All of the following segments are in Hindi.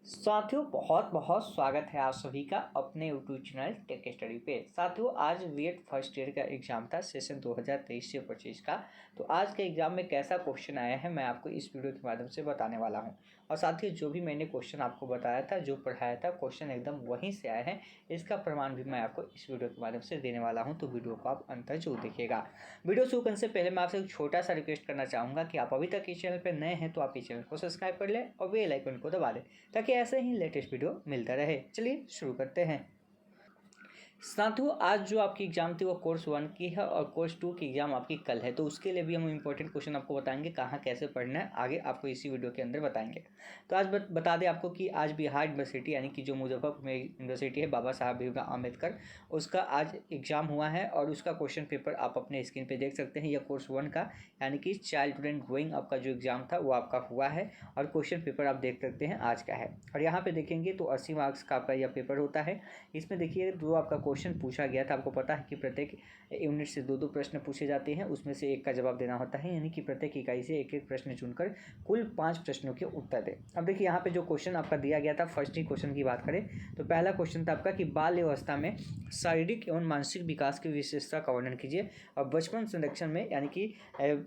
साथियों बहुत बहुत स्वागत है आप सभी का अपने यूट्यूब चैनल टेक स्टडी पे। साथियों आज बीएड फर्स्ट ईयर का एग्जाम था सेशन 2023 से 25 का। तो आज के एग्जाम में कैसा क्वेश्चन आया है मैं आपको इस वीडियो के माध्यम से बताने वाला हूं। और साथियों जो भी मैंने क्वेश्चन आपको बताया था, जो पढ़ाया था, क्वेश्चन एकदम वहीं से आए हैं। इसका प्रमाण भी मैं आपको इस वीडियो के माध्यम से देने वाला हूँ, तो वीडियो को आप अंत तक जरूर देखिएगा। वीडियो शुरू करने से पहले मैं आपसे एक छोटा सा रिक्वेस्ट करना चाहूँगा कि आप अभी तक इस चैनल पर नए हैं तो आप इस चैनल को सब्सक्राइब कर लें और बेल आइकन को दबा दें ताकि ऐसे ही लेटेस्ट वीडियो मिलता रहे। चलिए शुरू करते हैं। साथियों आज जो आपकी एग्जाम थी वो कोर्स 1 की है और कोर्स 2 की एग्जाम आपकी कल है, तो उसके लिए भी हम इंपॉर्टेंट क्वेश्चन आपको बताएंगे कहाँ कैसे पढ़ना है, आगे आपको इसी वीडियो के अंदर बताएंगे। तो आज बता दें आपको कि आज बिहार यूनिवर्सिटी यानी कि जो मुजफ्फरपुर में यूनिवर्सिटी है बाबा साहब भीमराव अम्बेडकर, उसका आज एग्जाम हुआ है और उसका क्वेश्चन पेपर आप अपने स्क्रीन पर देख सकते हैं। यह कोर्स 1 का यानी कि चाइल्ड स्टूडेंट ड्राइंग आपका जो एग्जाम था वो आपका हुआ है और क्वेश्चन पेपर आप देख सकते हैं आज का है। और यहाँ पे देखेंगे तो 80 मार्क्स का आपका यह पेपर होता है। इसमें देखिए जो आपका क्वेश्चन पूछा गया था, आपको पता है कि प्रत्येक यूनिट से दो प्रश्न पूछे जाते हैं, उसमें से एक का जवाब देना होता है, यानी कि प्रत्येक इकाई से एक एक प्रश्न चुनकर कुल 5 प्रश्नों के उत्तर दें। अब देखिए यहाँ पे जो क्वेश्चन आपका दिया गया था, फर्स्ट ही क्वेश्चन की बात करें तो पहला क्वेश्चन था आपका कि बाल अवस्था में शारीरिक एवं मानसिक विकास की विशेषता का वर्णन कीजिए और बचपन संरक्षण में यानी कि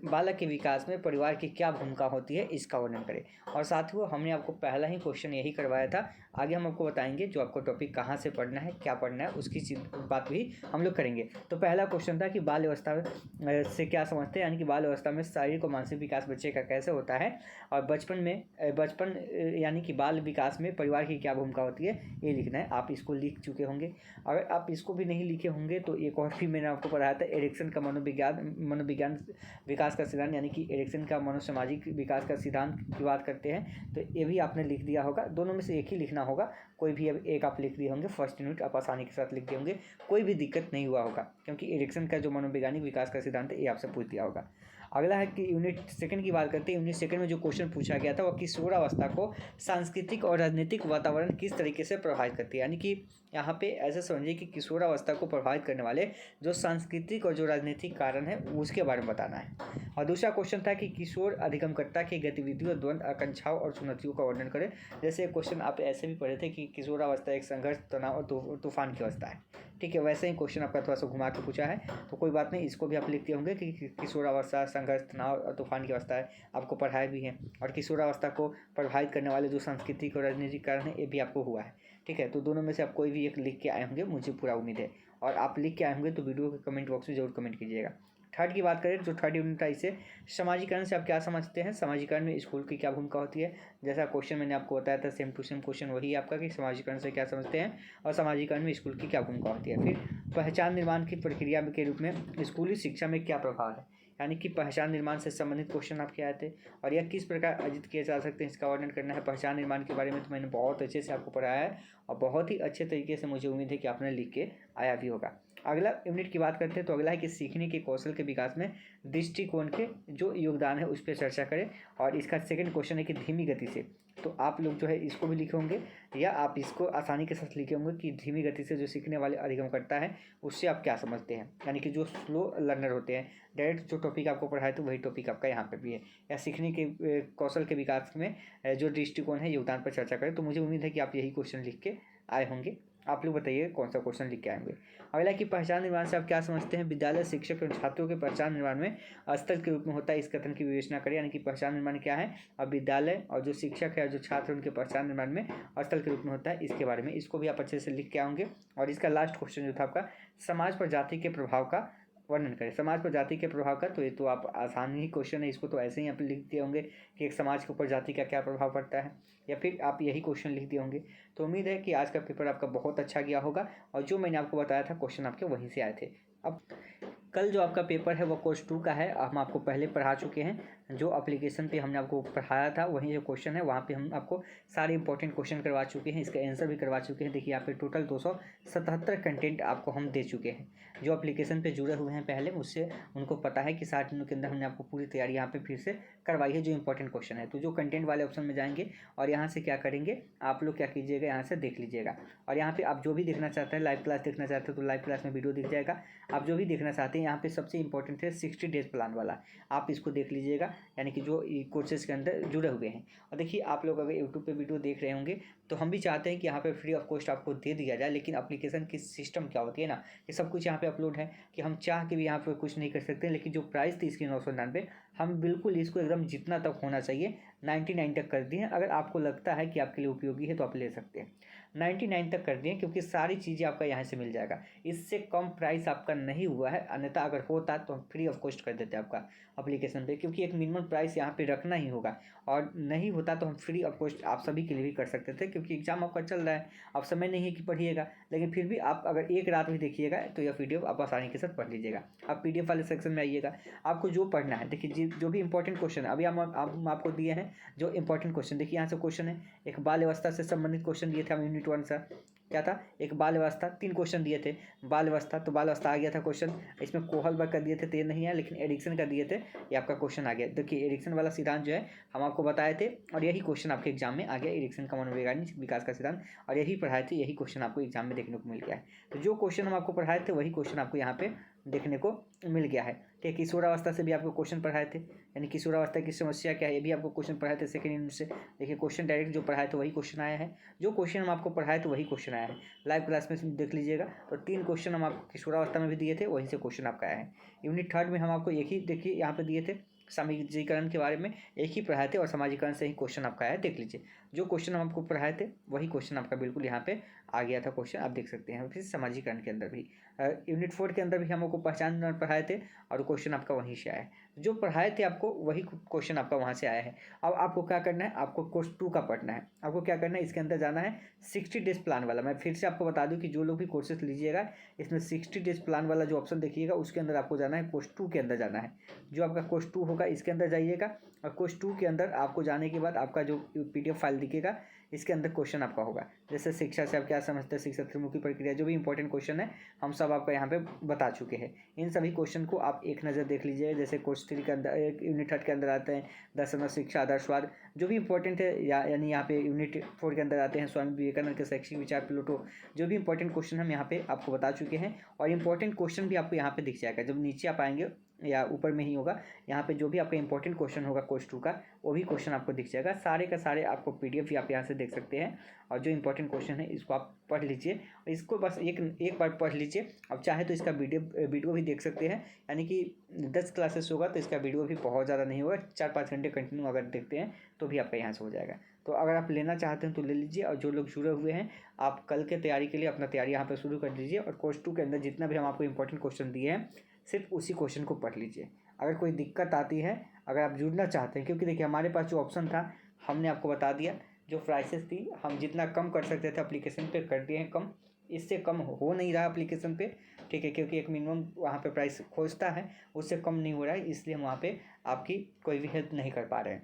बालक के विकास में परिवार की क्या भूमिका होती है इसका वर्णन करें। और साथियों हमने आपको पहला ही क्वेश्चन यही करवाया था। आगे हम आपको बताएंगे जो आपको टॉपिक कहाँ से पढ़ना है, क्या पढ़ना है, उसकी बात भी हम लोग करेंगे। तो पहला क्वेश्चन था कि बाल अवस्था से क्या समझते हैं, यानी कि बाल अवस्था में शारीरिक और मानसिक विकास बच्चे का कैसे होता है और बचपन यानी कि बाल विकास में परिवार की क्या भूमिका होती है ये लिखना है। आप इसको लिख चुके होंगे। अगर आप इसको भी नहीं लिखे होंगे तो एक और भी मैंने आपको पढ़ाया था एरिक्सन का मनोविज्ञान विकास का सिद्धांत, यानी कि एरिक्सन का मनोसामाजिक विकास का सिद्धांत की बात करते हैं, तो ये भी आपने लिख दिया होगा। दोनों में से एक ही लिखना होगा, कोई भी अब एक आप लिख दिए होंगे, फर्स्ट यूनिट आप आसानी के साथ लिख दिए होंगे, कोई भी दिक्कत नहीं हुआ होगा क्योंकि एरिक्सन का जो मनोवैज्ञानिक विकास का सिद्धांत है ये आपसे पूछ दिया होगा। अगला है कि यूनिट सेकंड की बात करते हैं। यूनिट सेकंड में जो क्वेश्चन पूछा गया था वो किशोरावस्था को सांस्कृतिक और राजनीतिक वातावरण किस तरीके से प्रभावित करती है, यानी कि यहाँ पे ऐसे समझिए कि किशोरावस्था को प्रभावित करने वाले जो सांस्कृतिक और जो राजनीतिक कारण है उसके बारे में बताना है। और दूसरा क्वेश्चन था कि किशोर अधिगमकर्ता की गतिविधियों, द्वंद्व, आकांक्षाओं और चुनौतियों का वर्णन करें। जैसे क्वेश्चन आप ऐसे भी पढ़े थे कि किशोरावस्था एक संघर्ष, तनाव और तूफान की अवस्था है, ठीक है, वैसे ही क्वेश्चन आपका थोड़ा सा घुमा के पूछा है, तो कोई बात नहीं, इसको भी आप लिखते होंगे कि किशोरावस्था संघर्ष, तनाव और तूफान की अवस्था है, आपको पढ़ाया भी है। और किशोरावस्था को प्रभावित करने वाले जो सांस्कृतिक और राजनीतिक कारण है ये भी आपको हुआ है, ठीक है। तो दोनों में से आप कोई भी एक लिख के आए होंगे, मुझे पूरा उम्मीद है। और आप लिख के आए होंगे तो वीडियो के कमेंट बॉक्स में जरूर कमेंट कीजिएगा। थर्ड की बात करें जो थर्ड यूनिट था, इसे समाजीकरण से आप क्या समझते हैं, समाजीकरण में स्कूल की क्या भूमिका होती है। जैसा क्वेश्चन मैंने आपको बताया था सेम टू सेम क्वेश्चन वही आपका कि समाजीकरण से क्या समझते हैं और समाजीकरण में स्कूल की क्या भूमिका होती है। फिर पहचान निर्माण की प्रक्रिया के रूप में स्कूली शिक्षा में क्या प्रभाव है, यानी कि पहचान निर्माण से संबंधित क्वेश्चन आपके आए थे और यह किस प्रकार अर्जित किए जा सकते हैं इसका वर्णन करना है। पहचान निर्माण के बारे में तो मैंने बहुत अच्छे से आपको पढ़ाया है और बहुत ही अच्छे तरीके से मुझे उम्मीद है कि आपने लिख के आया भी होगा। अगला यूनिट की बात करते हैं तो अगला है कि सीखने के कौशल के विकास में दृष्टिकोण के जो योगदान है उस पर चर्चा करें। और इसका सेकंड क्वेश्चन है कि धीमी गति से, तो आप लोग जो है इसको भी लिखे होंगे या आप इसको आसानी के साथ लिखे होंगे कि धीमी गति से जो सीखने वाले अधिगम करता है उससे आप क्या समझते हैं, यानी कि जो स्लो लर्नर होते हैं, डायरेक्ट जो टॉपिक आपको पढ़ाए तो वही टॉपिक आपका यहाँ पे भी है। या सीखने के कौशल के विकास में जो दृष्टिकोण है योगदान पर चर्चा करें। तो मुझे उम्मीद है कि आप यही क्वेश्चन लिख के आए होंगे। आप लोग बताइए कौन सा क्वेश्चन लिख के आएंगे। अगला कि पहचान निर्माण से आप क्या समझते हैं, विद्यालय शिक्षक और छात्रों के पहचान निर्माण में स्थल के रूप में होता है, इस कथन की विवेचना करें। यानी कि पहचान निर्माण क्या है और विद्यालय और जो शिक्षक है और जो छात्र उनके पहचान निर्माण में स्थल के रूप में होता है इसके बारे में, इसको भी आप अच्छे से लिख के आएंगे। और इसका लास्ट क्वेश्चन जो था आपका समाज पर जाति के प्रभाव का वर्णन करें। समाज पर जाति के प्रभाव का, तो ये तो आप आसान ही क्वेश्चन है, इसको तो ऐसे ही आप लिख दिए होंगे कि एक समाज के ऊपर जाति का क्या प्रभाव पड़ता है, या फिर आप यही क्वेश्चन लिख दिए होंगे। तो उम्मीद है कि आज का पेपर आपका बहुत अच्छा गया होगा और जो मैंने आपको बताया था क्वेश्चन आपके वहीं से आए थे। अब कल जो आपका पेपर है वो कोर्स 2 का है, हम आपको पहले पढ़ा चुके हैं। जो एप्लीकेशन पे हमने आपको पढ़ाया था वहीं जो क्वेश्चन है वहाँ पे हम आपको सारे इंपॉर्टेंट क्वेश्चन करवा चुके हैं, इसका आंसर भी करवा चुके हैं। देखिए यहाँ पे टोटल 277 कंटेंट आपको हम दे चुके हैं। जो एप्लीकेशन पे जुड़े हुए हैं पहले मुझसे उनको पता है कि 60 दिनों के अंदर हमने आपको पूरी तैयारी यहाँ पे फिर से करवाई है जो इंपॉर्टेंट क्वेश्चन है। तो जो कंटेंट वाले ऑप्शन में जाएंगे और यहाँ से क्या करेंगे, आप लोग क्या कीजिएगा, यहाँ से देख लीजिएगा। और यहाँ पे आप जो भी देखना चाहते हैं, लाइव क्लास देखना चाहते हैं तो लाइव क्लास में वीडियो दिख जाएगा। आप जो भी देखना चाहते हैं यहाँ पे सबसे इंपॉर्टेंट है 60 डेज प्लान वाला, आप इसको देख लीजिएगा। यानी कि जो कोर्सेज़ के अंदर जुड़े हुए हैं। और देखिए आप लोग अगर यूट्यूब पे वीडियो देख रहे होंगे तो हम भी चाहते हैं कि यहाँ पे फ्री ऑफ कॉस्ट आपको दे दिया जाए, लेकिन एप्लीकेशन की सिस्टम क्या होती है ना कि सब कुछ यहाँ पे अपलोड है कि हम चाह के भी यहाँ पे कुछ नहीं कर सकते। लेकिन जो प्राइस थी इसकी 999, हम बिल्कुल इसको एकदम जितना तक होना चाहिए 99 तक कर दिए हैं। अगर आपको लगता है कि आपके लिए उपयोगी है तो आप ले सकते हैं, 99 तक कर दिए क्योंकि सारी चीज़ें आपका यहाँ से मिल जाएगा। इससे कम प्राइस आपका नहीं हुआ है, अन्यथा अगर होता तो हम फ्री ऑफ कॉस्ट कर देते आपका एप्लीकेशन पे, क्योंकि एक मिनिमम प्राइस यहाँ पे रखना ही होगा। और नहीं होता तो हम फ्री ऑफ कॉस्ट आप सभी के लिए भी कर सकते थे, क्योंकि एग्जाम आपका चल रहा है, अब समय नहीं है कि पढ़िएगा। लेकिन फिर भी आप अगर एक रात भी देखिएगा तो यह पीडीएफ आप आसानी के साथ पढ़ लीजिएगा। आप पीडीएफ वाले सेक्शन में आइएगा, आपको जो पढ़ना है देखिए, जो भी इंपॉर्टेंट क्वेश्चन है अभी हम आपको दिए हैं जो इंपॉर्टेंट क्वेश्चन। देखिए यहाँ से क्वेश्चन है, एक बाल अवस्था से संबंधित क्वेश्चन दिए थे हम यूनिट 1 से। क्या था, एक बाल अवस्था, 3 क्वेश्चन दिए थे। बाल अवस्था तो बाल अवस्था आ गया था क्वेश्चन, इसमें कोहलबर्ग का दिए थे तो ये नहीं है, लेकिन एरिक्सन का दिए थे, ये आपका क्वेश्चन आ गया। देखिए एरिक्सन वाला सिद्धांत जो है हम आपको बताए थे और यही क्वेश्चन आपके एग्जाम में आ गया, एरिक्सन का मनोवैज्ञानिक विकास का सिद्धांत, और यही पढ़ाए थे, यही क्वेश्चन आपको एग्जाम में देखने को मिल गया है। तो जो क्वेश्चन हम आपको पढ़ाए थे वही क्वेश्चन आपको यहाँ पे देखने को मिल गया है। ठीक है, किशोरावस्था से भी आपको क्वेश्चन पढ़ाए थे, यानी किशोरावस्था की समस्या क्या है ये भी आपको क्वेश्चन पढ़ाए थे सेकंड यूनिट से। देखिए क्वेश्चन डायरेक्ट जो पढ़ाए थे वही क्वेश्चन आया है, जो क्वेश्चन हम आपको पढ़ाए थे वही क्वेश्चन आया है। लाइव क्लास में देख लीजिएगा तो 3 क्वेश्चन हम आपको किशोरावस्था में भी दिए थे, वहीं से क्वेश्चन आपका आया है। यूनिट 3 में हम आपको एक ही देखिए यहाँ पे दिए थे, सामाजिकरण के बारे में एक ही पढ़ाए थे और सामाजिकरण से ही क्वेश्चन आपका आया है। देख लीजिए जो क्वेश्चन हम आपको पढ़ाए थे वही क्वेश्चन आपका बिल्कुल यहाँ पे आ गया था क्वेश्चन, आप देख सकते हैं। फिर सामाजिकरण के अंदर भी यूनिट 4 के अंदर भी हम आपको पहचान पढ़ाए थे और क्वेश्चन आपका वहीं से आया है। जो पढ़ाए थे आपको वही क्वेश्चन आपका वहाँ से आया है। अब आपको क्या करना है, आपको कोर्स 2 का पढ़ना है। आपको क्या करना है, इसके अंदर जाना है 60 डेज प्लान वाला। मैं फिर से आपको बता दूं कि जो लोग भी कोर्सेज लीजिएगा इसमें 60 डेज प्लान वाला जो ऑप्शन देखिएगा उसके अंदर आपको जाना है, कोर्स 2 के अंदर जाना है। जो आपका कोर्स 2 होगा इसके अंदर जाइएगा, और कोर्स 2 के अंदर आपको जाने के बाद आपका जो PDF फाइल दिखेगा इसके अंदर क्वेश्चन आपका होगा। जैसे शिक्षा से आप क्या समझते हैं, शिक्षा त्रिमुखी प्रक्रिया, जो भी इंपॉर्टेंट क्वेश्चन है हम सब आपका यहाँ पे बता चुके हैं। इन सभी क्वेश्चन को आप एक नज़र देख लीजिए। जैसे कोर्स 3 के अंदर यूनिट 3 के अंदर आते हैं दर्शन और शिक्षा आदर्शवाद, जो भी इंपॉर्टेंट है, यानी यहाँ पे यूनिट 4 के अंदर आते हैं स्वामी विवेकानंद के शैक्षिक विचार प्लूटो। जो भी इंपॉर्टेंट क्वेश्चन हम यहाँ पे आपको बता चुके हैं, और इंपॉर्टेंट क्वेश्चन भी आपको यहाँ पे दिख जाएगा। जब नीचे आप आएंगे या ऊपर में ही होगा, यहाँ पे जो भी आपका इंपॉर्टेंट क्वेश्चन होगा कोर्स 2 का वो भी क्वेश्चन आपको दिख जाएगा। सारे का सारे आपको PDF भी आप यहाँ से देख सकते हैं, और जो इंपॉर्टेंट क्वेश्चन है इसको आप पढ़ लीजिए। इसको बस एक बार पढ़ लीजिए। अब चाहे तो इसका वीडियो भी देख सकते हैं, यानी कि 10 क्लासेस होगा तो इसका वीडियो भी बहुत ज़्यादा नहीं होगा, 4-5 घंटे कंटिन्यू अगर देखते हैं तो भी आपका यहाँ से हो जाएगा। तो अगर आप लेना चाहते हैं तो ले लीजिए, और जो लोग जुड़े हुए हैं आप कल के तैयारी के लिए अपना तैयारी यहाँ पर शुरू कर दीजिए। और कोर्स 2 के अंदर जितना भी हम आपको इंपॉर्टेंट क्वेश्चन दिए हैं सिर्फ उसी क्वेश्चन को पढ़ लीजिए। अगर कोई दिक्कत आती है, अगर आप जुड़ना चाहते हैं, क्योंकि देखिए हमारे पास जो ऑप्शन था हमने आपको बता दिया, जो प्राइसेस थी हम जितना कम कर सकते थे एप्लीकेशन पे कर दिए हैं कम, इससे कम हो नहीं रहा एप्लीकेशन पे। ठीक है, क्योंकि एक मिनिमम वहाँ पे प्राइस खोजता है, उससे कम नहीं हो रहा है, इसलिए हम वहाँ पे आपकी कोई भी हेल्प नहीं कर पा रहे हैं।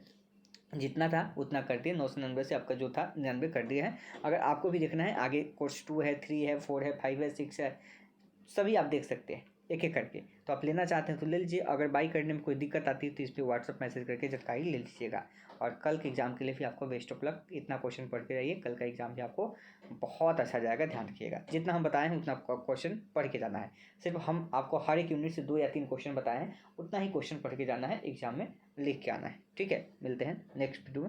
जितना था उतना कर दिए, 999 से आपका जो था 99 कर दिया है। अगर आपको भी देखना है आगे कोर्स 2 है, 3 है, 4 है, 5 है, 6 है, सभी आप देख सकते हैं एक एक करके। तो आप लेना चाहते हैं तो ले लीजिए। अगर बाई करने में कोई दिक्कत आती है तो इस पर व्हाट्सअप मैसेज करके जानकारी ले लीजिएगा। और कल के एग्ज़ाम के लिए भी आपको बेस्ट ऑफ लक। इतना क्वेश्चन पढ़ के रहिए, कल का एग्ज़ाम भी आपको बहुत अच्छा जाएगा। ध्यान रखिएगा, जितना हम बताए हैं उतना क्वेश्चन पढ़ के जाना है। सिर्फ हम आपको हर एक यूनिट से 2 या 3 क्वेश्चन बताए हैं, उतना ही क्वेश्चन पढ़ के जाना है, एग्जाम में लिख के आना है। ठीक है, मिलते हैं नेक्स्ट वीडियो में।